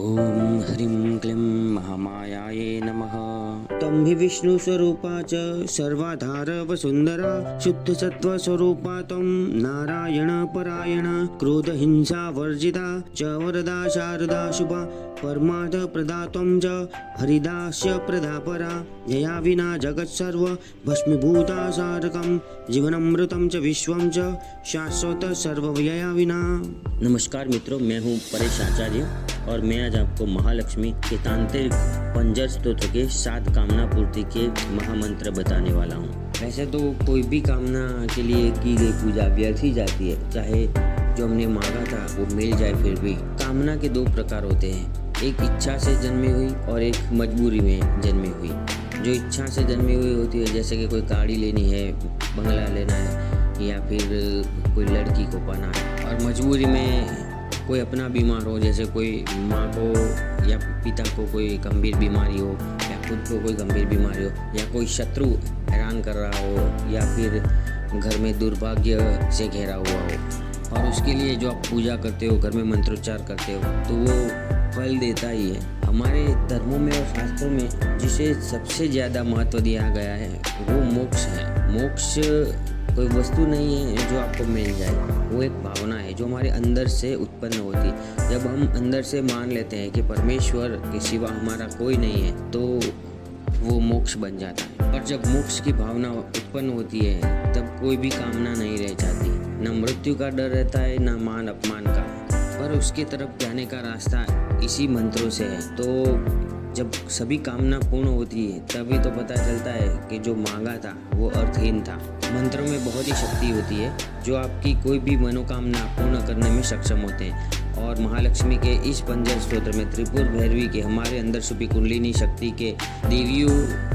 ओम ह्रीं क्लीं महामायायै नमः। तं हि विष्णुस्वरूपा च सर्वाधार वसुन्धरा शुद्धसत्त्वस्वरूपा त्वं नारायणपरायण क्रोधहिंसावर्जिता च वरदा शारदा शुभा परमार्थप्रदा त्वं च हरिदास्य प्रदा परा यया विना जगत्सर्व भस्मीभूता सारकं जीवनामृतं च विश्वं च शाश्वत सर्वव्यया विना। नमस्कार मित्रों, मैं हूँ परेश आचार्य और मैं आज आपको महालक्ष्मी के तांत्रिक पंजर स्तोत्र के 7 कामना पूर्ति के महामंत्र बताने वाला हूँ। वैसे तो कोई भी कामना के लिए की गई पूजा व्यर्थ ही जाती है, चाहे जो हमने मांगा था वो मिल जाए। फिर भी कामना के 2 प्रकार होते हैं, एक इच्छा से जन्मी हुई और एक मजबूरी में जन्मी हुई। जो इच्छा से जन्मी हुई होती है, जैसे कि कोई गाड़ी लेनी है, बंगला लेना है या फिर कोई लड़की को पाना है, और मजबूरी में कोई अपना बीमार हो, जैसे कोई माँ को या पिता को कोई गंभीर बीमारी हो या खुद को कोई गंभीर बीमारी हो या कोई शत्रु हैरान कर रहा हो या फिर घर में दुर्भाग्य से घिरा हुआ हो, और उसके लिए जो आप पूजा करते हो, घर में मंत्रोच्चार करते हो, तो वो फल देता ही है। हमारे धर्मों में और शास्त्रों में जिसे सबसे ज़्यादा महत्व दिया गया है वो मोक्ष है। मोक्ष कोई वस्तु नहीं है जो आपको मिल जाए, वो एक भावना है जो हमारे अंदर से उत्पन्न होती है। जब हम अंदर से मान लेते हैं कि परमेश्वर के सिवा हमारा कोई नहीं है, तो वो मोक्ष बन जाता है। और जब मोक्ष की भावना उत्पन्न होती है तब कोई भी कामना नहीं रह जाती, न मृत्यु का डर रहता है न मान अपमान का, पर उसकी तरफ जाने का रास्ता इसी मंत्रों से है। तो जब सभी कामना पूर्ण होती है तभी तो पता चलता है कि जो मांगा था वो अर्थहीन था। मंत्रों में बहुत ही शक्ति होती है जो आपकी कोई भी मनोकामना पूर्ण करने में सक्षम होते हैं। और महालक्ष्मी के इस पंजर स्तोत्र में त्रिपुर भैरवी के हमारे अंदर छुपी कुंडलिनी शक्ति के देवियों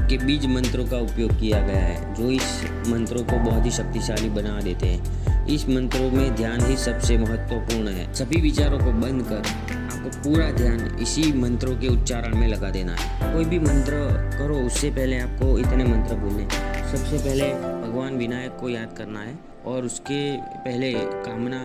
के बीज मंत्रों का उपयोग किया गया है, जो इस मंत्रों को बहुत ही शक्तिशाली बना देते हैं। इस मंत्रों में ध्यान ही सबसे महत्वपूर्ण है। सभी विचारों को बंद कर आपको पूरा ध्यान इसी मंत्रों के उच्चारण में लगा देना है। कोई भी मंत्र करो उससे पहले आपको इतने मंत्र बोलने। सबसे पहले भगवान विनायक को याद करना है और उसके पहले कामना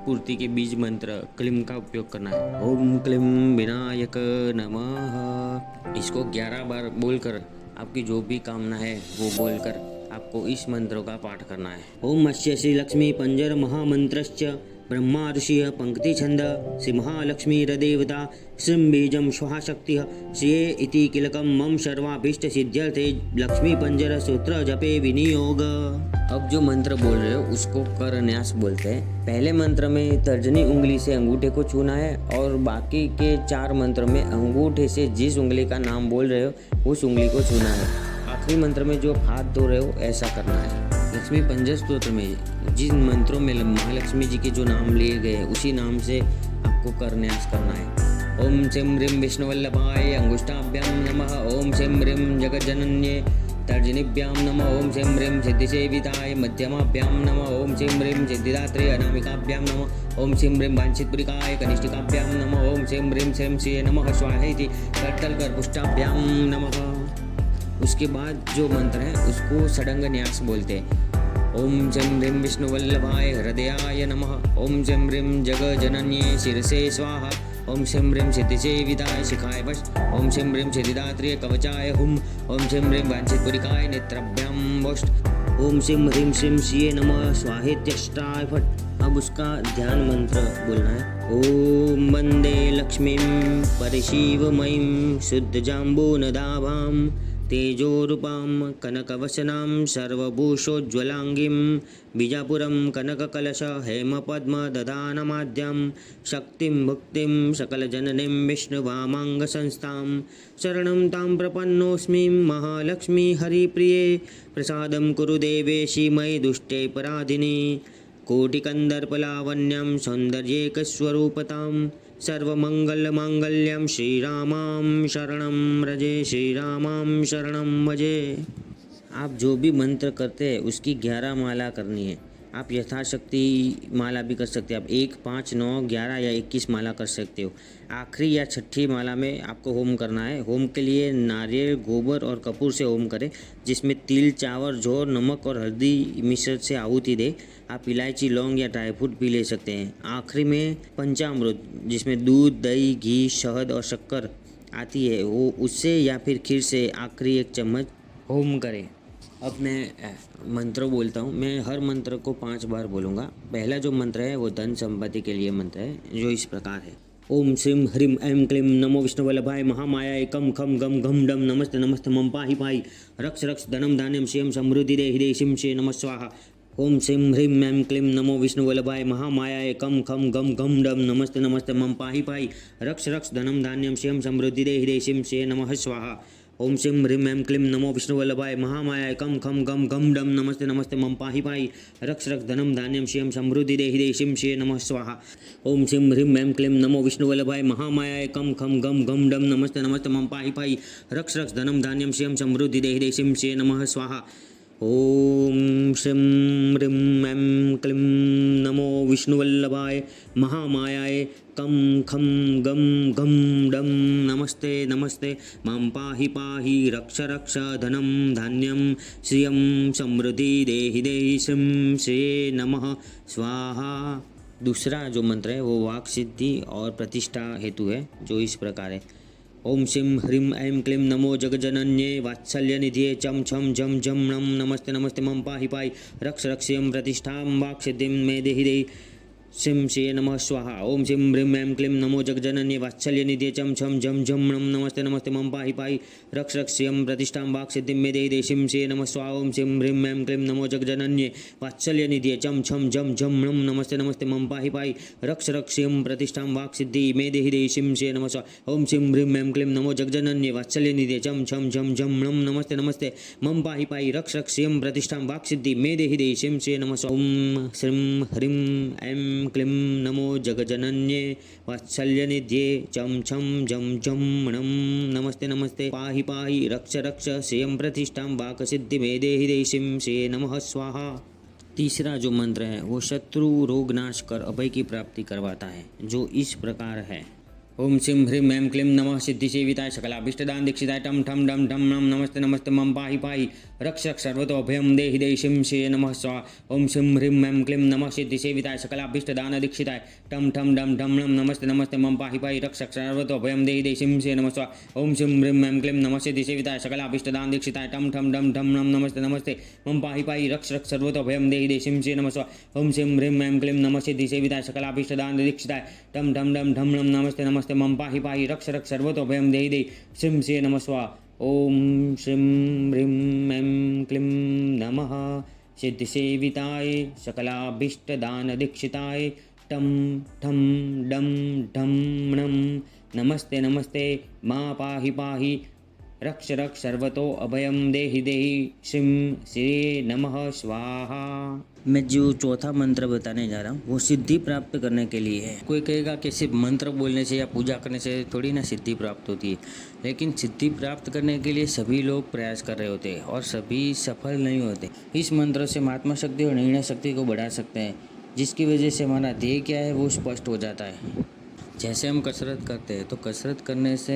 पूर्ति के बीज मंत्र क्लीम का उपयोग करना है। ओम क्लीम विनायक नमः। इसको 11 बार बोलकर आपकी जो भी कामना है वो बोलकर आपको इस मंत्रों का पाठ करना है। ओम अस्य श्री लक्ष्मी पंजर महामंत्रश्च ब्रह्मा ऋषिः पंक्ति छंद श्री महालक्ष्मीरदेवता श्रीं बीजं स्वाहा शक्तिः श्रिये इति किलकं मम सर्वाभीष्ट सिद्ध्यर्थे लक्ष्मी पंजर सूत्र जपे विनियोग। अब जो मंत्र बोल रहे हो उसको कर न्यास बोलते हैं। पहले मंत्र में तर्जनी उंगली से अंगूठे को छूना है और बाकी के 4 मंत्र में अंगूठे से जिस उंगली का नाम बोल रहे हो उस उंगली को छूना है। आखिरी मंत्र में जो हाथ धो रहे हो ऐसा करना है। लक्ष्मी पंजर स्तोत्र में जिन मंत्रों में महालक्ष्मी जी के जो नाम लिए गए उसी नाम से आपको कर न्यास करना है। ओम श्रीं ह्रीं विष्णुवल्लभाय अंगुष्ठाभ्यां नमः। ओम श्रीं ह्रीं जगज्जनन्ये तर्जनीभ्यां नमः। ओम श्रीं ह्रीं सिद्धिसेविताय मध्यमाभ्यां नमः। ओम श्रीं ह्रीं सिद्धिदात्रे अनामिकाभ्यां नमः। ओम श्रीं ह्रीं वाञ्छितपुरिकाय कनिष्ठिकाभ्यां नमः। ओम श्रीं ह्रीं श्रीं श्रिये नमः स्वाहेति कर्तलगर्भुष्टाभ्यां नमः। उसके बाद जो मंत्र है उसको षडंग न्यास बोलते हैं। ओम श्रीं ह्रीं विष्णुवल्लभाय हृदयाय नमः। ओम श्रीं ह्रीं जगज्जनन्ये शिरसे स्वाहा। ओम श्रीं ह्रीं सिद्धिसेविताय शिखाय वश। ओम श्रीं ह्रीं सिद्धिदात्रे कवचाय हुम। ओम श्रीं ह्रीं वाञ्छितपुरिकाय नेत्रभ्यां वोष्ठ। ओम श्रीं ह्रीं श्रीं श्रिये नमः स्वाहेत्यष्टाय फट। अब उसका ध्यान मंत्र बोलना है। ओम वंदे लक्ष्मीं परिशिवमयीं शुद्धजाम्बूनदाभां तेजोरूपां कनकवसनां सर्वभूषोज्ज्वलांगीं बीजापुरं कनककलश हेमपद्मदधानमाद्यां शक्तिं भक्तिं सकलजननीं विष्णुवामाङ्गसंस्थां शरणं तां प्रपन्नोऽस्मि महालक्ष्मी हरिप्रिये प्रसादं कुरु देवेशि मयि दुष्टे पराधिनी कोटिकन्दर्पलावण्यं सौन्दर्येकस्वरूपतां सर्वमंगलमांगल्यं श्रीरामां शरणं व्रजे श्रीरामां शरणं भजे। आप जो भी मंत्र करते हैं उसकी 11 माला करनी है। आप यथाशक्ति माला भी कर सकते हैं। आप 1, 5, 9, 11 या 21 माला कर सकते हो। आखिरी या छठी माला में आपको होम करना है। होम के लिए नारियल, गोबर और कपूर से होम करें, जिसमें तिल, चावल, जौ, नमक और हल्दी मिश्रण से आहुति दे। आप इलायची, लौंग या ड्राई फ्रूट भी ले सकते हैं। आखिरी में पंचामृत, जिसमें दूध, दही, घी, शहद और शक्कर आती है, वो उससे या फिर खीर से आखिरी 1 चम्मच होम करें। अब मैं मंत्र बोलता हूँ। मैं हर मंत्र को 5 बार बोलूँगा। पहला जो मंत्र है वो धन संपत्ति के लिए मंत्र है, जो इस प्रकार है। ओम श्रीम ह्रीम ऐं क्लीं नमो विष्णुवल्लभाय महामायाय कं खं गं घं डं नमस्ते नमस्ते मम पाहि पाहि रक्ष रक्ष धनं धान्यं श्रियं समृद्धि देहि देहि शिं श्री नमः स्वाहा। ओम श्रीं ह्रीं ऐं क्लीं नमो विष्णुवल्लभाय महामायाय कं खं गं घं डं नमस्ते नमस्ते मम पाहि पाहि रक्ष रक्ष धनं धान्यं श्रियं समृद्धि देहि देहि शिं श्री नमः स्वाहा। ओम श्रीं ह्रीं ऐं क्लीं नमो विष्णुवल्लभाय महामायाय कं खं गं घं डं नमस्ते नमस्ते मम पाहि पाहि रक्ष रक्ष धनं धान्यं श्रियं समृद्धि देहि देहि शिं श्री नमः स्वाहा। ओम श्रीं ह्रीं ऐं क्लीं नमो विष्णुवल्लभाय महामायाय कं खं गं घं डं नमस्ते नमस्ते मम पाहि पाहि रक्ष रक्ष धनं धान्यं श्रियं समृद्धि देहि देहि शिं श्री नमः स्वाहा। ओम श्रीं ह्रीं ऐं क्लीं नमो विष्णुवल्लभाय महामायाय कं खं गं घं डं नमस्ते नमस्ते मां पाहि पाहि रक्ष रक्ष धनं धान्यं श्रियं समृद्धि देहि देहि शिं श्री नमः स्वाहा। दूसरा जो मंत्र है वो वाक सिद्धि और प्रतिष्ठा हेतु है, जो इस प्रकार है। ओम श्रीं ह्रीं ऐं क्लीं नमो जगजनन्ये वात्सल्यनिधये चं छं झं झं णं नमस्ते नमस्ते मम पाहि पाहि रक्ष रक्ष्यं प्रतिष्ठां वाक्सिद्धिं मे देहि देहि शिं श्री नमः स्वाहा। ओम श्रीं ह्रीं ऐं क्लीं नमो जगजनन्ये वात्सल्यनिधये चं छं झं झं णं नमस्ते नमस्ते मम पाहि पाहि रक्ष रक्ष्यं प्रतिष्ठां वाक्सिद्धिं मे देहि देहि शिं श्री नमः स्वाहा। ओम श्रीं ह्रीं ऐं क्लीं नमो जगजनन्ये वात्सल्यनिधये चं छं झं झं णं नमस्ते नमस्ते मम पाहि पाहि रक्ष रक्ष्यं प्रतिष्ठां वाक्सिद्धि मे देहि देहि शिं श्री नमः स्वाहा। ओम श्रीं ह्रीं ऐं क्लीं नमो जगजनन्ये वात्सल्यनिधये चं छं झं झं णं नमस्ते नमस्ते मम पाहि पाहि रक्ष रक्ष्यं प्रतिष्ठां वाक्सिद्धि मे देहि देहि शिं श्री नमः स्वाहा। ओम श्रीं ह्रीं ऐं क्लीं नमो जगजनन्ये वात्सल्यनिधये चं छं झं झं णं नमस्ते नमस्ते पाहि पाहि रक्ष रक्ष श्रियं प्रतिष्ठां वाक्सिद्धि मे देहि देहि शिं श्री नमः स्वाहा। तीसरा जो मंत्र है वो शत्रु रोग नाश कर अभय की प्राप्ति करवाता है, जो इस प्रकार है। ओम श्रीं ह्रीं ऐं क्लीं नमः सिद्धिसेविताय सकलाभीष्टदान दीक्षिताय टं ठं डं ढं णं नमस्ते नमस्ते मम पाहि पाहि रक्ष रक्ष सर्वतो अभयं देहि देहि शिं श्री नमः स्वाहा। ओम श्रीं ह्रीं ऐं क्लीं नमः सिद्धिसेविताय सकलाभीष्टदान दीक्षिताय टं ठं डं ढं णं नमस्ते नमस्ते मम पाहि पाहि रक्ष रक्ष सर्वतो अभयं देहि देहि शिं श्री नमः स्वाहा। ओम श्रीं ह्रीं ऐं क्लीं नमः सिद्धिसेविताय सकलाभीष्टदान दीक्षिताय टं ठं डं ढं णं नमस्ते नमस्ते मम पाहि पाहि रक्ष रक्ष सर्वतो अभयं देहि देहि शिं श्री नमः स्वाहा। ओम श्रीं ह्रीं ऐं क्लीं नमः सिद्धिसेविताय सकलाभीष्टदान दीक्षिताय टं ठं डं ढं णं नमस्ते नमस्ते मम पाहि पाहि रक्ष रक्ष सर्वतो अभयं देहि देहि शिं श्री नमः स्वाहा। ओम श्रीं ह्रीं ऐं क्लीं नमः सिद्धिसेविताय सकलाभीष्टदान दीक्षिताय टं ठं डं ढं णं नमस्ते नमस्ते मा पाहि पाहि रक्ष रक्ष सर्वतो अभयं देहि देहि शिं श्री नमः स्वाहा। मैं जो चौथा मंत्र बताने जा रहा हूँ वो सिद्धि प्राप्त करने के लिए है। कोई कहेगा कि सिर्फ मंत्र बोलने से या पूजा करने से थोड़ी ना सिद्धि प्राप्त होती है, लेकिन सिद्धि प्राप्त करने के लिए सभी लोग प्रयास कर रहे होते हैं और सभी सफल नहीं होते। इस मंत्र से हम आत्मा शक्ति और निर्णय शक्ति को बढ़ा सकते हैं, जिसकी वजह से हमारा ध्येय क्या है वो स्पष्ट हो जाता है। जैसे हम कसरत करते हैं तो कसरत करने से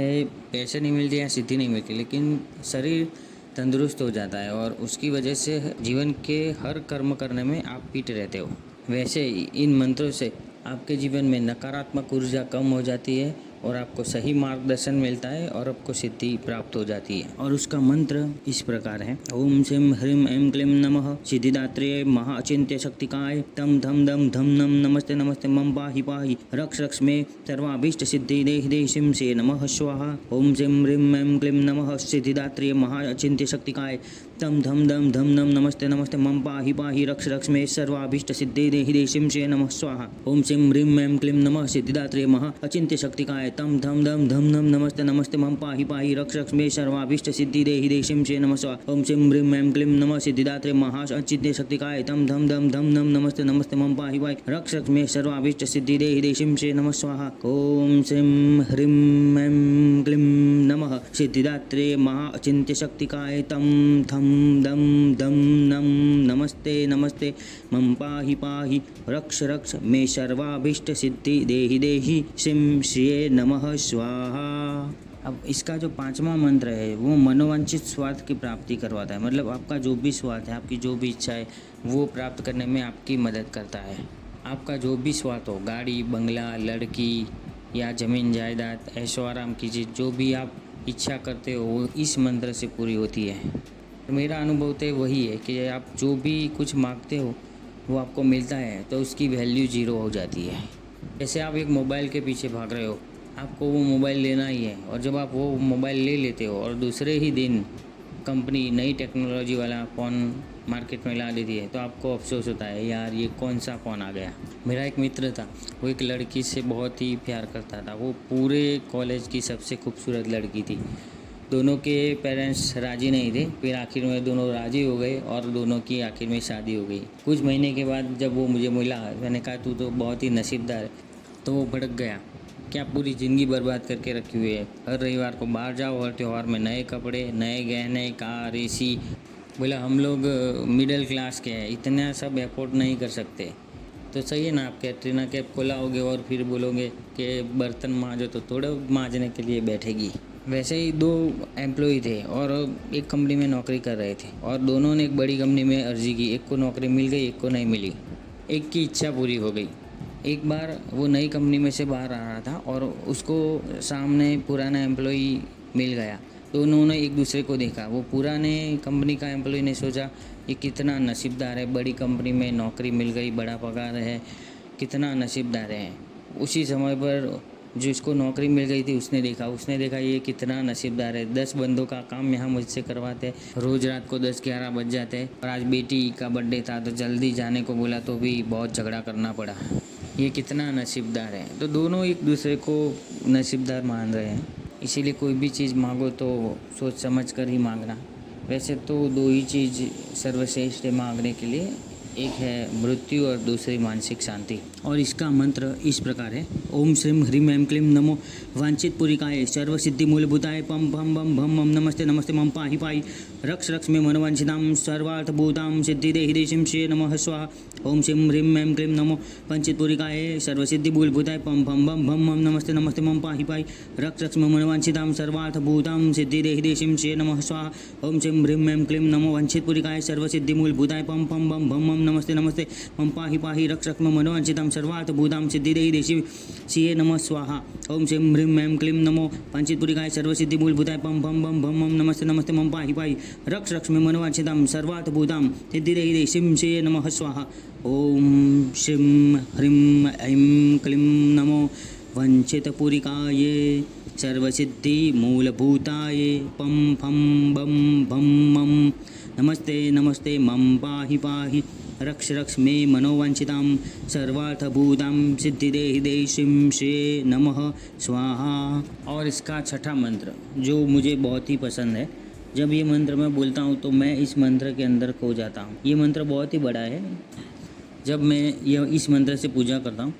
पैसे नहीं मिलते या सिद्धि नहीं मिलती, लेकिन शरीर तंदुरुस्त हो जाता है और उसकी वजह से जीवन के हर कर्म करने में आप फिट रहते हो। वैसे इन मंत्रों से आपके जीवन में नकारात्मक ऊर्जा कम हो जाती है और आपको सही मार्गदर्शन मिलता है और आपको सिद्धि प्राप्त हो जाती है। और उसका मंत्र इस प्रकार है। ओम श्रीं ह्रीं ऐं क्लीं नमः सिद्धिदात्रे महाअचिंत्य शक्तिकाय तं धं दं धं नं नमस्ते नमस्ते मम पाहि पाहि रक्ष रक्ष मे सर्वाभीष्ट सिद्धि देहि देहि शिं श्री नमः स्वाहा। ओम श्रीं ह्रीं ऐं क्लीं नमः सिद्धिदात्रे महाअचिंत्य शक्तिकाय तं धं दं धं नं नमस्ते नमस्ते मम पाहि पाहि रक्ष रक्ष मे सर्वाभीष्ट सिद्धि देहि देहि शिं श्री नमः स्वाहा। ओम श्रीं ह्रीं ऐं क्लीं नमः सिद्धिदात्रे महाअचिंत्य शक्तिकाय तं धं दं धं नं नमस्ते नमस्ते मम पाहि पाहि रक्ष रक्ष मे सर्वाभीष्ट सिद्धि देहि देहि शिं श्री नमः स्वाहा। ओम श्रीं ह्रीं ऐं क्लीं नमः सिद्धिदात्रे महाअचिंत्य शक्तिकाय तं धं दं धं नं नमस्ते नमस्ते मम पाहि पाहि रक्ष रक्ष मे सर्वाभीष्ट सिद्धि देहि देहि शिं श्री नमः स्वाहा। ओम श्रीं ह्रीं ऐं क्लीं नमः सिद्धिदात्रे महाचिंत्य शक्तिकाय तं थं दं दं नं नमस्ते नमस्ते मम पाहि पाहि रक्ष रक्ष मे सर्वाभीष्ट सिद्धि देहि देहि सिं श्रिये नमः स्वाहा। अब इसका जो 5वां मंत्र है वो मनोवांछित स्वार्थ की प्राप्ति करवाता है। मतलब आपका जो भी स्वार्थ है, आपकी जो भी इच्छा है वो प्राप्त करने में आपकी मदद करता है। आपका जो भी स्वार्थ हो, गाड़ी, बंगला, लड़की या ज़मीन जायदाद, ऐशो आराम की चीज़, जो भी आप इच्छा करते हो वो इस मंत्र से पूरी होती है। मेरा अनुभव तो वही है कि आप जो भी कुछ मांगते हो वो आपको मिलता है तो उसकी वैल्यू 0 हो जाती है। जैसे आप एक मोबाइल के पीछे भाग रहे हो, आपको वो मोबाइल लेना ही है, और जब आप वो मोबाइल ले लेते हो और दूसरे ही दिन कंपनी नई टेक्नोलॉजी वाला फ़ोन मार्केट में ला देती है तो आपको अफसोस होता है, यार ये कौन सा फ़ोन आ गया। मेरा एक मित्र था, वो एक लड़की से बहुत ही प्यार करता था। वो पूरे कॉलेज की सबसे खूबसूरत लड़की थी। दोनों के पेरेंट्स राज़ी नहीं थे, फिर आखिर में दोनों राज़ी हो गए और दोनों की आखिर में शादी हो गई। कुछ महीने के बाद जब वो मुझे मिला, मैंने कहा तू तो बहुत ही नसीबदार है। तो वो भड़क गया, क्या पूरी ज़िंदगी बर्बाद करके रखी हुई है। हर रविवार को बाहर जाओ, हर त्यौहार में नए कपड़े, नए गहने, कार, एसी। बोला हम लोग मिडिल क्लास के हैं, इतना सब अफोर्ड नहीं कर सकते। तो सही है ना, आप कैटरीना कैफ को लाओगे और फिर बोलोगे कि बर्तन मांजो तो थोड़ा मांजने के लिए बैठेगी। वैसे ही 2 एम्प्लॉई थे और एक कंपनी में नौकरी कर रहे थे, और दोनों ने एक बड़ी कंपनी में अर्जी की। एक को नौकरी मिल गई, एक को नहीं मिली। एक की इच्छा पूरी हो गई। एक बार वो नई कंपनी में से बाहर आ रहा था और उसको सामने पुराना एम्प्लॉई मिल गया, तो उन्होंने एक दूसरे को देखा। वो पुराने कंपनी का एम्प्लॉई ने सोचा ये कितना नसीबदार है, बड़ी कंपनी में नौकरी मिल गई, बड़ा पगार है, कितना नसीबदार है। उसी समय पर जो इसको नौकरी मिल गई थी उसने देखा ये कितना नसीबदार है, 10 बंदों का काम यहाँ मुझसे करवाते, रोज़ रात को 10-11 बज जाते। और आज बेटी का बर्थडे था तो जल्दी जाने को बोला तो भी बहुत झगड़ा करना पड़ा, ये कितना नसीबदार है। तो दोनों एक दूसरे को नसीबदार मान रहे हैं। इसीलिए कोई भी चीज़ मांगो तो सोच समझ कर ही मांगना। वैसे तो 2 ही चीज़ सर्वश्रेष्ठ है मांगने के लिए, एक है मृत्यु और दूसरी मानसिक शांति। और इसका मंत्र इस प्रकार है, ओम श्रीम ह्रीम ऐं क्लीं नमो वांछित पुरिकाय सर्वसिद्धि मूलभूताय पम भम बम भम मम नमस्ते नमस्ते मम पाहि पाहि रक्ष रक्ष मे मनोवांछितां सर्वार्थभूतां सिद्धि देहि देहि श्री नमः स्वाहा। ओम श्रीम ह्रीम ऐं क्लीं नमो वांछित पुरिकाय सर्वसिद्धि मूलभूताय पम भम बम भम मम नमस्ते नमस्ते मम पाहि पाहि रक्ष रक्ष मे मनोवांछितां सर्वार्थभूतां सिद्धि देहि देहि श्री नमः स्वाहा। ओम श्रीम ह्रीम ऐं क्लीं नमो वांछित पुरिकाय सर्वसिद्धि मूलभूताय पम भम बम भम मम नमस्ते नमस्ते मम पाहि पाहि रक्ष रक्ष मे मनोवांछितां सर्वार्थभूतां सिद्धि देहि देहि श्री नमः स्वाहा। ओम श्रीम ह्रीम ऐं क्लीं नमो वांछित पुरिकाय सर्वसिद्धि मूलभूताय पम भम बम भम मम नमस्ते नमस्ते मम पाहि पाहि रक्ष रक्ष मे मनोवांछितां सर्वार्थभूतां सिद्धि देहि देहि श्री नमः स्वाहा। ओम श्रीं ह्रीं ऐं क्लीं नमो वांछित पुरिकाय सर्वसिद्धि मूलभूताय पम फम बम भम मम नमस्ते नमस्ते मम पाहि पाहि रक्ष रक्ष मे मनोवांछितां सर्वार्थभूतां सिद्धि देहि देहि श्री नमः स्वाहा। और इसका 6ठा मंत्र जो मुझे बहुत ही पसंद है, जब ये मंत्र मैं बोलता हूँ तो मैं इस मंत्र के अंदर खो जाता हूँ। ये मंत्र बहुत ही बड़ा है। जब मैं इस मंत्र से पूजा करता हूँ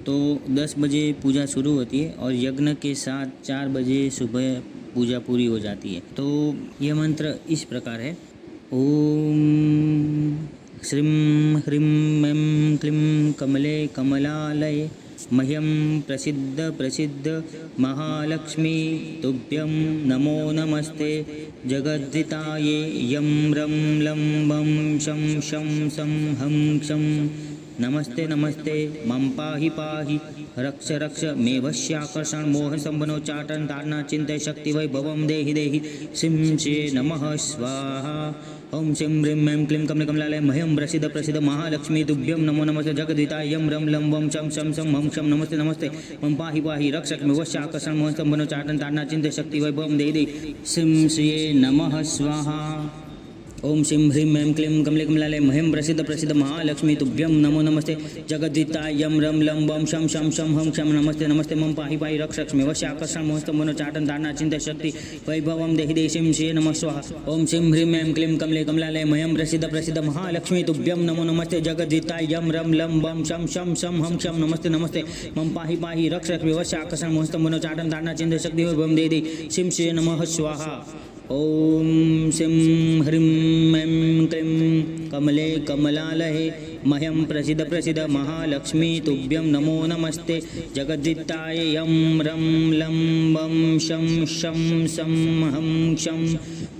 तो 10 बजे पूजा शुरू होती है और यज्ञ के साथ 4 बजे सुबह पूजा पूरी हो जाती है। तो यह मंत्र इस प्रकार है, ओम श्रीं ह्रीं ऐं क्लीं कमले कमलालये मह्यं प्रसिद्ध प्रसिद्ध महालक्ष्मी तुभ्यं नमो नमस्ते जगद्धिताये यं रं लं वं शं शं सं हं क्षं नमस्ते नमस्ते मम पाहि पाहि रक्ष रक्ष मे वश्याकर्षण मोह संबनोच्चाटन धारणा चिंतय शक्ति वैभवं देहि देहि सिं श्री नमः स्वाहा। ओम श्रीं ह्रीं ऐं क्लीं कमले कमलालये मह्यं प्रसिद्ध प्रसिद्ध महालक्ष्मी तुभ्यं नमो नमस्ते जगद्धिताय यं रं लं वं शं शं सं हं क्षं नमस्ते नमस्ते मम पाहि पाहि रक्ष रक्ष मे वश्याकर्षण मोह संबनोच्चाटन धारणा चिंतय शक्ति वैभवं देहि देहि सिं श्री नमः स्वाहा। ओम श्रीं ह्रीं ऐं क्लीं कमले कमलालय मह्यं प्रसिद्ध प्रसिद्ध महालक्ष्मी तुभ्यं नमो नमस्ते जगद्दिताय यम रम लं बम शम शम शम हम क्षम नमस्ते नमस्ते मम पाहि पाहि रक्ष रक्ष मे वश्य आकर्षण मोहस्तम मनो चाटन धारणा चिंता शक्ति वैभवम देहि देशिं श्री नमः स्वाहा ओम श्रीं ह्रीं ऐं क्लीं कमले कमलालय मह्यं प्रसिद्ध प्रसिद्ध महालक्ष्मी तुभ्यं नमो नमस्ते जगद्दिताय यम रम लं बम शम शम शम हम क्षम नमस्ते नमस्ते मम पाहि पाहि रक्ष रक्ष मे वश्य आकर्षण मोहस्तम मनो चाटन धारणा चिंता शक्ति वैभवम देहि देशिं श्री नमः स्वाहा ओम श्रीं ह्रीं ऐं क्लीं कमले कमलालये मह्यं प्रसिद्ध प्रसिद्ध महालक्ष्मी तुभ्यं नमो नमस्ते जगद्दिताय यं रं लं बं शं शं सं हं क्षं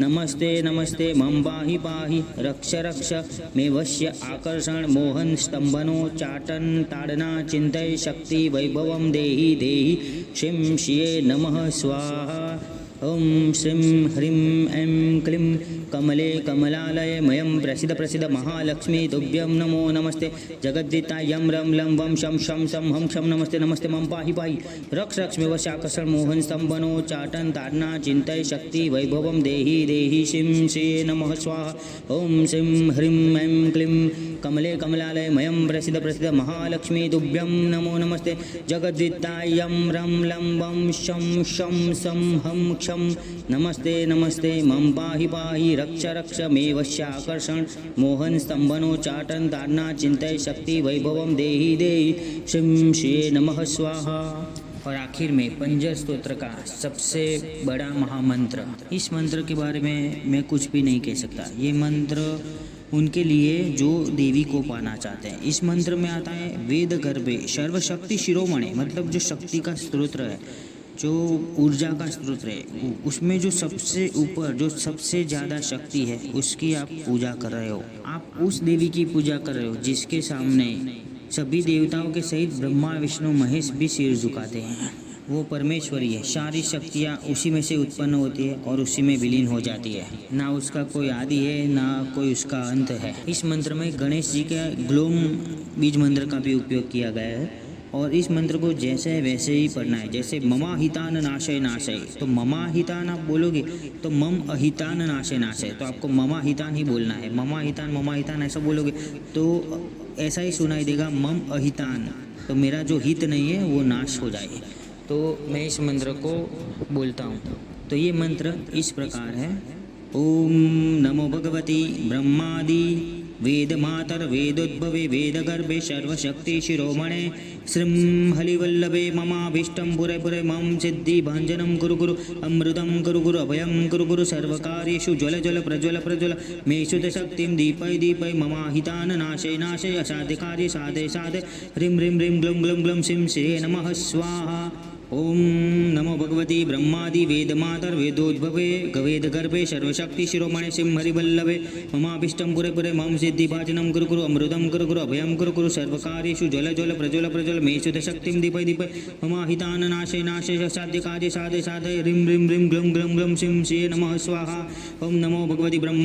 नमस्ते नमस्ते मम पाहि पाहि रक्ष रक्ष मे वश्य आकर्षण मोहन स्तंभनो चाटन ताड़ना चिंतय शक्ति वैभवं देहि देहि श्रीं श्रिये नमः स्वाहा ओम श्रीं ह्रीं ऐं क्लीं कमले कमलालये मह्यं प्रसिद्ध प्रसिद्ध महालक्ष्मी तुभ्यं नमो नमस्ते जगद्दिताय यं रं लं बं शं शं सं हं क्षं नमस्ते नमस्ते मम पाहि पाहि रक्ष रक्ष मे वश्य आकर्षण मोहन स्तंभनो चाटन ताड़ना चिंतय शक्ति वैभवं देहि देहि श्रीं श्रिये नमः स्वाहा ओम श्रीं ह्रीं ऐं क्लीं कमले कमलालये मह्यं प्रसिद्ध प्रसिद्ध महालक्ष्मी तुभ्यं नमो नमस्ते जगद्दिताय यं रं लं बं शं शं सं हं क्षं नमस्ते नमस्ते मम पाहि पाहि रक्ष रक्ष मे वश्य आकर्षण मोहन स्तंभनो चाटन ताड़ना चिंतय शक्ति वैभवम देहि देहि श्रीं श्रिये नमः स्वाहा। और आखिर में पंजर स्तोत्र का सबसे बड़ा महामंत्र, इस मंत्र के बारे में मैं कुछ भी नहीं कह सकता। ये मंत्र उनके लिए जो देवी को पाना चाहते हैं। इस मंत्र में आता है वेद गर्भे सर्वशक्ति शिरोमणि, मतलब जो शक्ति का स्त्रोत्र है, जो ऊर्जा का स्रोत है, उसमें जो सबसे ऊपर जो सबसे ज़्यादा शक्ति है उसकी आप पूजा कर रहे हो। आप उस देवी की पूजा कर रहे हो जिसके सामने सभी देवताओं के सहित ब्रह्मा विष्णु महेश भी सिर झुकाते हैं। वो परमेश्वरी है, सारी शक्तियाँ उसी में से उत्पन्न होती है और उसी में विलीन हो जाती है। ना उसका कोई आदि है ना कोई उसका अंत है। इस मंत्र में गणेश जी का ग्लोम बीज मंत्र का भी उपयोग किया गया है और इस मंत्र को जैसे है वैसे ही पढ़ना है। जैसे ममा हितान नाशय नाशय, तो ममा हितान आप बोलोगे तो मम अहितान नाशय नाशय, तो आपको ममा हितान ही बोलना है। ममा हितान ऐसा बोलोगे तो ऐसा ही सुनाई देगा मम अहितान, तो मेरा जो हित नहीं है वो नाश हो जाए। तो मैं इस मंत्र को बोलता हूँ। तो ये मंत्र इस प्रकार है। ओम नमो भगवती ब्रह्मादि वेद मातर वेदोद्भवे वेद गर्भे सर्वशक्ति शिरोमणे श्रीं हरिवल्लभे ममाभीष्टं पुरे पुरे मम सिद्धि भांजनं कुरु कुरु अमृतं कुरु कुरु अभयं कुरु कुरु सर्वकार्येषु ज्वल ज्वल प्रज्वल प्रज्वल मे शुद्धशक्तिं दीपय दीपय ममाहितान् नाशय नाशय असाध्यकार्ये साधय साधय ह्रीं ह्रीं ह्रीं ग्लुं ग्लुं ग्लुं श्रीं श्रिये नमः स्वाहा। ओम नमो भगवती ब्रह्मादि वेद मातर वेदोद्भवे वेद गर्भे सर्वशक्ति शिरोमणे सिंह हरिवल्लभे ममाभीष्टं पुरे पुरे मम सिद्धि भाजनं कुरु कुरु अमृतं कुरु कुरु अभयं कुरु कुरु सर्वकार्येषु ज्वल ज्वल प्रज्वल प्रज्वल मे शुद्धशक्तिं दीपय दीपय ममाहितान् नाशय नाशय साध्यकार्ये साधय साधय ह्रीं ह्रीं ह्रीं ग्लुं ग्लुं ग्लुं श्रीं श्रिये नमः स्वाहा। ओम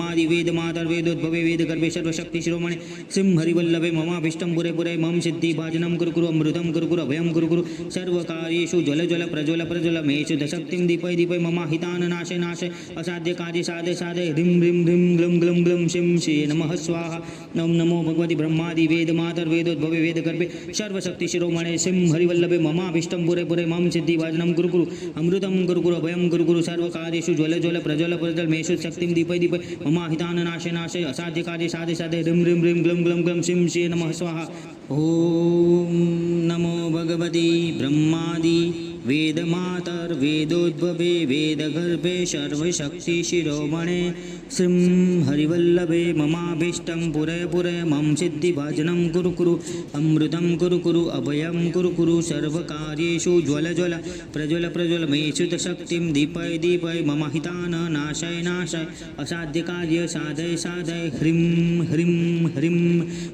नमो भगवती ब्रह्मादि वेद मातर वेदोद्भवे वेद गर्भे सर्वशक्ति शिरोमणे सिंह हरिवल्लभे ममाभीष्टं पुरे पुरे मम सिद्धि भाजनं कुरु कुरु अमृतं कुरु कुरु अभयं कुरु कुरु सर्वकार्येषु ज्वल ज्वल प्रज्वल प्रज्वल मे शुद्धशक्तिं दीपय दीपय ममाहितान् नाशय नाशय असाध्यकार्ये साधय साधय ह्रीं ह्रीं ह्रीं ग्लुं ग्लुं ग्लुं श्रीं श्रिये नमः स्वाहा। ओम नमो भगवती ब्रह्मादि वेद मातर वेदोद्भवे वेद गर्भे सर्वशक्ति शिरोमणे सिंह हरिवल्लभे ममाभीष्टं पुरे पुरे मम सिद्धि भाजनं कुरु कुरु अमृतं कुरु कुरु अभयं कुरु कुरु सर्वकार्येषु ज्वल ज्वल प्रज्वल प्रज्वल मे शुद्धशक्तिं दीपय दीपय ममाहितान् नाशय नाशय असाध्यकार्ये साधय साधय ह्रीं ह्रीं ह्रीं ग्लुं ग्लुं ग्लुं श्रीं श्रिये नमः स्वाहा। ओम नमो भगवती ब्रह्मादि वेद मातर वेदोद्भवे वेद गर्भे सर्वशक्ति शिरोमणे श्रीं हरिवल्लभे ममाभीष्टं पुरे पुरे मम सिद्धि भाजनं कुरु कुरु अमृतं कुरु कुरु अभयं कुरु कुरु सर्वकार्येषु ज्वल ज्वल प्रज्वल प्रज्वल मे शुद्धशक्तिं दीपय दीपय ममाहितान् नाशय नाशय असाध्यकार्ये साधय साधय ह्रीं ह्रीं ह्रीं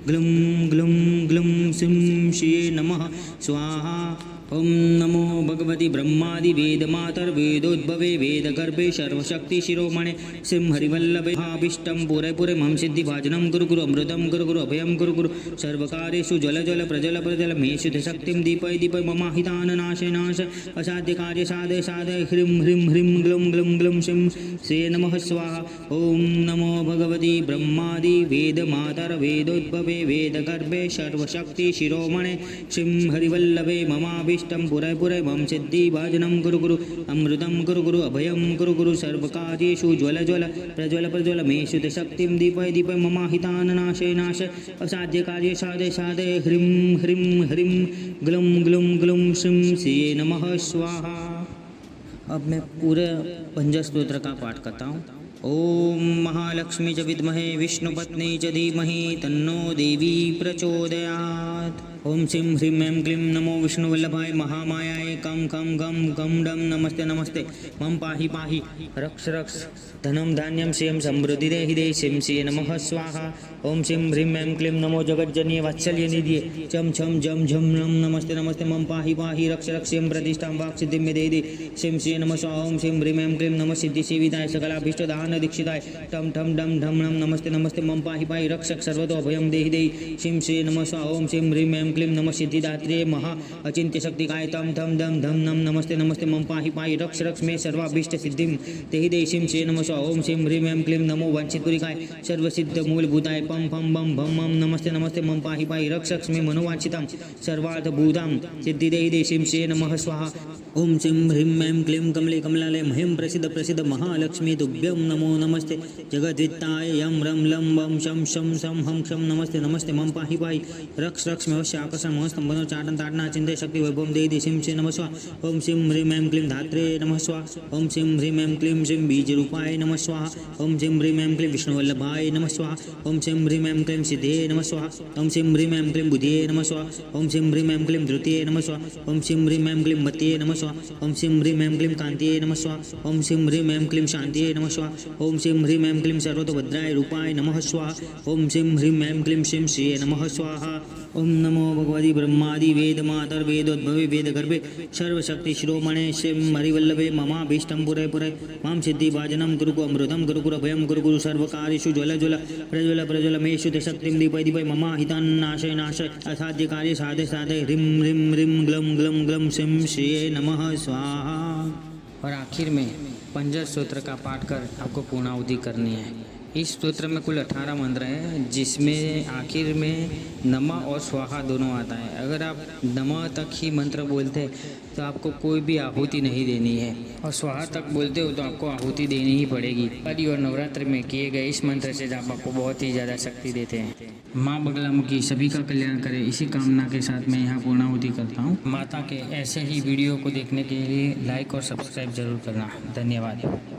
ग्लुं ग्लुं ग्लुं श्रीं श्रिये नमः स्वाहा। ओम नमो भगवती ब्रह्मादि वेद मातर वेदोद्भवे वेद गर्भे सर्वशक्ति शिरोमणे सिंह हरिवल्लभे भाविष्टम पुरे पुरे मम सिद्धि भाजनम गुरु गुरु अमृतम गुरु गुरु अभयम गुरु गुरु सर्वकार्येषु जल जल प्रजल प्रजल मेषु शक्तिम दीपय दीपय ममाहितान नाशे नाश असाध्य कार्य साधय साधय ह्रीं ह्रीं ह्रीं ग्लुं ग्लुं ग्लुं शिं श्री नमः स्वाहा। ओम नमो भगवती ब्रह्मादि वेद मातर वेदोद्भवे वेद गर्भे सर्वशक्ति शिरोमणे सिंह हरिवल्लभे ममाभि पुरय पुरय मम सिद्धि भाजनम गुरु गुरु अमृतम गुरु गुरु अभयम गुरु गुरु सर्वकार्येषु ज्वल ज्वल प्रज्वल प्रज्वल मेषु शक्तिम दीपय दीपय ममाहितान नाशे नाश असाध्य कार्य साधय साधय ह्रीं ह्रीं ह्रीं ग्लुं ग्लुं ग्लुं शिं श्री नमः स्वाहा। अब मैं पूरे पंच स्तोत्र का पाठ करता हूँ। ओम महालक्ष्मी च विद्महे विष्णुपत्नी च धीमहि तन्नो देवी प्रचोदयात्। ओम श्रीं ह्रीं ऐं क्लीं नमो विष्णुवल्लभाय महामायाय कं कं गं गं डं नमस्ते नमस्ते मम पाहि पाहि रक्ष रक्ष धनं धान्यं श्रियं समृद्धि देहि देहि श्रीं श्री नमः स्वाहा। ओम श्रीं ह्रीं ऐं क्लीं नमो जगज्जननी वात्सल्य निधिये चम छम झम झम नम नमस्ते नमस्ते मम पाहि पाहि रक्ष रक्ष श्रियं प्रतिष्ठां वाक् सिद्धिं मे देहि देहि श्रीं श्री नमः स्वाहा। ओम श्रीं ह्रीं ऐं क्लीं नमः सिद्धि सेविताय सकलाभीष्टदान दीक्षिताय टम ठम डम ढम नम नमस्ते नमस्ते मम पाहि पाहि रक्ष रक्ष सर्वतो अभयं देहि देहि श्रीं श्री नमः स्वाहा। ओम श्रीं ह्रीं ऐं क्लीं नमः सिद्धिदात्रे महा अचिंत्य शक्तिकाय तम थम दम धम नम नमस्ते नमस्ते मम पाहि पाहि रक्ष रक्ष मे सर्वाभीष्ट सिद्धिं देहि देहि श्रीं श्री नमः स्वाहा। ओम श्रीं ह्रीं ऐं क्लीं नमो वांछितपुरिकाय सर्वसिद्ध मूलभूताय पम फम बम भम मम नमस्ते नमस्ते मम पाहि पाहि रक्ष रक्ष मे मनोवांछितां सर्वार्थभूतां सिद्धि देहि देहि श्रीं श्री नमः स्वाहा। ओम श्रीं ह्रीं ऐं क्लीं कमले कमलालय मह्यं प्रसिद्ध प्रसिद्ध महालक्ष्मी तुभ्यं नमो नमस्ते जगद्वित्ताय यं रं लं वं शं शं शं हं क्षं नमस्ते नमस्ते मम पाहि पाहि रक्ष रक्ष मे अवश्य आकर्षण मोहस्तंभनो चाटन ताड़ना चिंते शक्ति वैभवं देहि देहि श्रीं श्री नमः स्वाहा। ओम श्रीं ह्रीं ऐं क्लीं धात्रे नमः स्वाहा। ओम श्रीं ह्रीं ऐं क्लीं श्रीं बीजरूपाय नमः स्वाहा। ओम श्रीं ह्रीं ऐं क्लीं विष्णुवल्लभाय नमः स्वाहा। ओम श्रीं ह्रीं ऐं क्लीं सिद्धये नमः स्वाहा। ओम श्रीं ह्रीं ऐं क्लीं बुद्धिये नमः स्वाहा। ओम श्रीं ह्रीं ऐं क्लीं धृतिये नमः स्वाहा। ओम श्रीं ह्रीं ऐं क्लीं मत्ये नमः स्वाहा। ओम श्रीं ह्रीं ऐं क्लीं कांतिये नमः स्वाहा। ओम श्रीं ह्रीं ऐं क्लीं शांतिये नमः स्वाहा। ओम श्रीं ह्रीं ऐं क्लीं सर्वतोभद्राय रूपाय नमः स्वाहा। ओम श्रीं ह्रीं ऐं क्लीं श्रीं श्री नमः स्वाहा। ओम नमो भगवती ब्रह्मादि वेद मातर वेदोद्भवे वेद गर्भे सर्वशक्ति शिरोमणे श्रीं हरिवल्लभे ममाभीष्टं पुरय पुरय मां सिद्धि भाजनम गुरु गुरु अमृतम गुरु गुरु अभयम गुरु गुरु सर्वकार्येषु ज्वल ज्वल प्रज्वल प्रज्वल मेषु शक्तिं दीपय दीपय ममाहितान नाशय नाशय असाध्य कार्य साधय साधय ह्रीं ह्रीं ह्रीं ग्लुं ग्लुं ग्लुं शिं श्री नमः स्वाहा। और आखिर में पंच स्तोत्र का पाठ कर आपको पूर्णाहुति करनी है। इस स्तोत्र में कुल 18 मंत्र हैं, जिसमें आखिर में नमः और स्वाहा दोनों आता है। अगर आप नमः तक ही मंत्र बोलते हैं तो आपको कोई भी आहुति नहीं देनी है, और स्वाहा तक बोलते हो तो आपको आहुति देनी ही पड़ेगी। परी और नवरात्रि में किए गए इस मंत्र से आप आपको बहुत ही ज़्यादा शक्ति देते हैं। माँ बगलामुखी सभी का कल्याण करे, इसी कामना के साथ मैं यहाँ पूर्णाहुति करता हूँ। माता के ऐसे ही वीडियो को देखने के लिए लाइक और सब्सक्राइब जरूर करना। धन्यवाद।